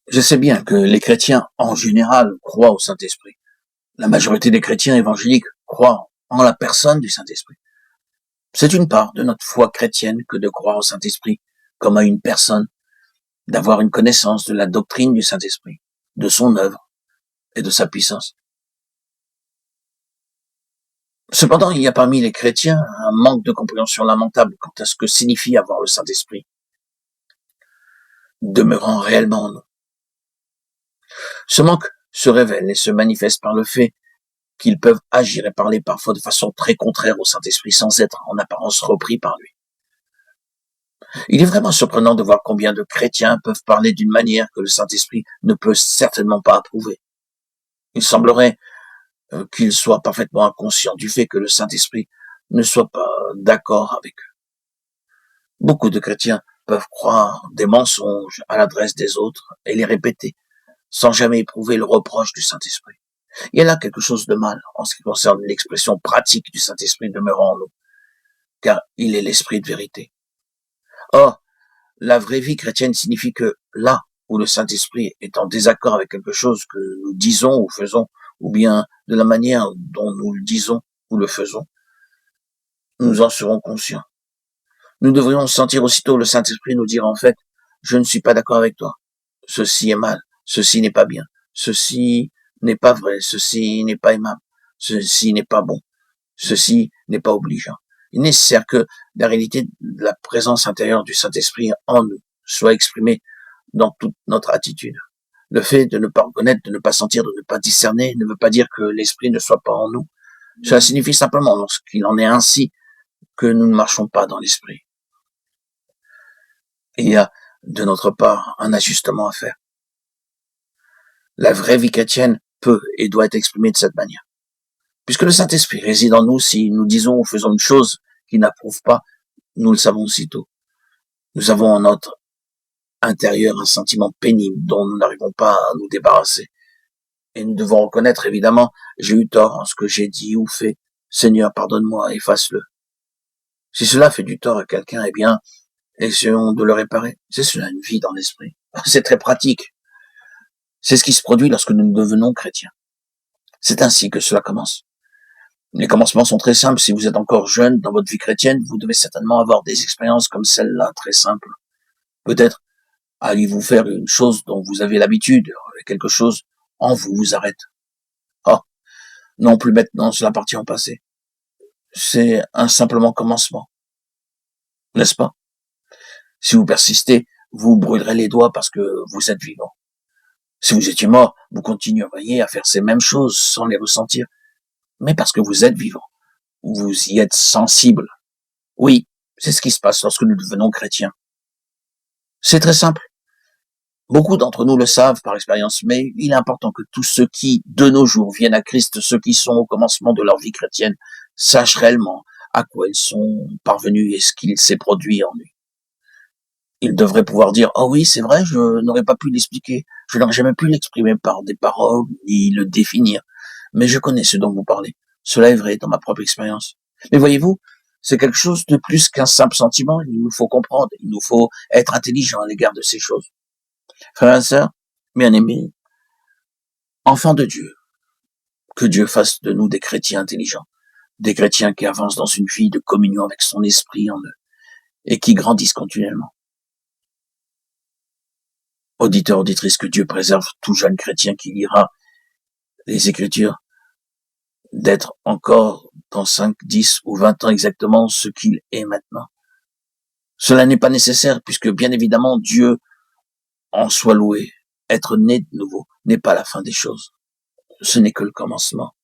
Je sais bien que les chrétiens, en général, croient au Saint-Esprit. La majorité des chrétiens évangéliques croient en la personne du Saint-Esprit. C'est une part de notre foi chrétienne que de croire au Saint-Esprit comme à une personne, d'avoir une connaissance de la doctrine du Saint-Esprit, de son œuvre et de sa puissance. Cependant, il y a parmi les chrétiens un manque de compréhension lamentable quant à ce que signifie avoir le Saint-Esprit, demeurant réellement en nous. Ce manque se révèle et se manifeste par le fait qu'ils peuvent agir et parler parfois de façon très contraire au Saint-Esprit sans être en apparence repris par lui. Il est vraiment surprenant de voir combien de chrétiens peuvent parler d'une manière que le Saint-Esprit ne peut certainement pas approuver. Il semblerait qu'ils soient parfaitement inconscients du fait que le Saint-Esprit ne soit pas d'accord avec eux. Beaucoup de chrétiens peuvent croire des mensonges à l'adresse des autres et les répéter, sans jamais éprouver le reproche du Saint-Esprit. Il y a là quelque chose de mal en ce qui concerne l'expression pratique du Saint-Esprit demeurant en nous, car il est l'Esprit de vérité. Or, la vraie vie chrétienne signifie que là où le Saint-Esprit est en désaccord avec quelque chose que nous disons ou faisons, ou bien de la manière dont nous le disons ou le faisons, nous en serons conscients. Nous devrions sentir aussitôt le Saint-Esprit nous dire en fait, je ne suis pas d'accord avec toi. Ceci est mal, ceci n'est pas bien, ceci n'est pas vrai, ceci n'est pas aimable, ceci n'est pas bon, ceci n'est pas obligeant. Il est nécessaire que la réalité de la présence intérieure du Saint-Esprit en nous soit exprimée dans toute notre attitude. Le fait de ne pas reconnaître, de ne pas sentir, de ne pas discerner ne veut pas dire que l'Esprit ne soit pas en nous. Cela signifie simplement, lorsqu'il en est ainsi, que nous ne marchons pas dans l'Esprit. Il y a, de notre part, un ajustement à faire. La vraie vie chrétienne peut et doit être exprimée de cette manière. Puisque le Saint-Esprit réside en nous, si nous disons ou faisons une chose qui n'approuve pas, nous le savons aussitôt. Nous avons en notre intérieur un sentiment pénible dont nous n'arrivons pas à nous débarrasser. Et nous devons reconnaître, évidemment, j'ai eu tort en ce que j'ai dit ou fait. Seigneur, pardonne-moi, efface-le. Si cela fait du tort à quelqu'un, eh bien, essayons de le réparer. C'est cela, une vie dans l'esprit. C'est très pratique. C'est ce qui se produit lorsque nous devenons chrétiens. C'est ainsi que cela commence. Les commencements sont très simples. Si vous êtes encore jeune dans votre vie chrétienne, vous devez certainement avoir des expériences comme celle-là, très simples. Peut-être allez-vous faire une chose dont vous avez l'habitude, quelque chose en vous vous arrête. Ah, non plus maintenant, cela appartient au passé. C'est un simplement commencement, n'est-ce pas? Si vous persistez, vous brûlerez les doigts parce que vous êtes vivant. Si vous étiez mort, vous continueriez à faire ces mêmes choses sans les ressentir. Mais parce que vous êtes vivant, vous y êtes sensible. Oui, c'est ce qui se passe lorsque nous devenons chrétiens. C'est très simple. Beaucoup d'entre nous le savent par expérience, mais il est important que tous ceux qui, de nos jours, viennent à Christ, ceux qui sont au commencement de leur vie chrétienne, sachent réellement à quoi ils sont parvenus et ce qu'il s'est produit en eux. Ils devraient pouvoir dire, oh oui, c'est vrai, je n'aurais pas pu l'expliquer, je n'aurais jamais pu l'exprimer par des paroles, ni le définir, mais je connais ce dont vous parlez. Cela est vrai dans ma propre expérience. Mais voyez-vous, c'est quelque chose de plus qu'un simple sentiment, il nous faut comprendre, il nous faut être intelligent à l'égard de ces choses. Frères et sœurs, bien-aimés, enfants de Dieu, que Dieu fasse de nous des chrétiens intelligents, des chrétiens qui avancent dans une vie de communion avec son esprit en eux, et qui grandissent continuellement. Auditeurs, auditrices, que Dieu préserve tout jeune chrétien qui lira les Écritures, d'être encore dans 5, 10 ou 20 ans exactement ce qu'il est maintenant. Cela n'est pas nécessaire puisque bien évidemment Dieu en soit loué. Être né de nouveau n'est pas la fin des choses. Ce n'est que le commencement.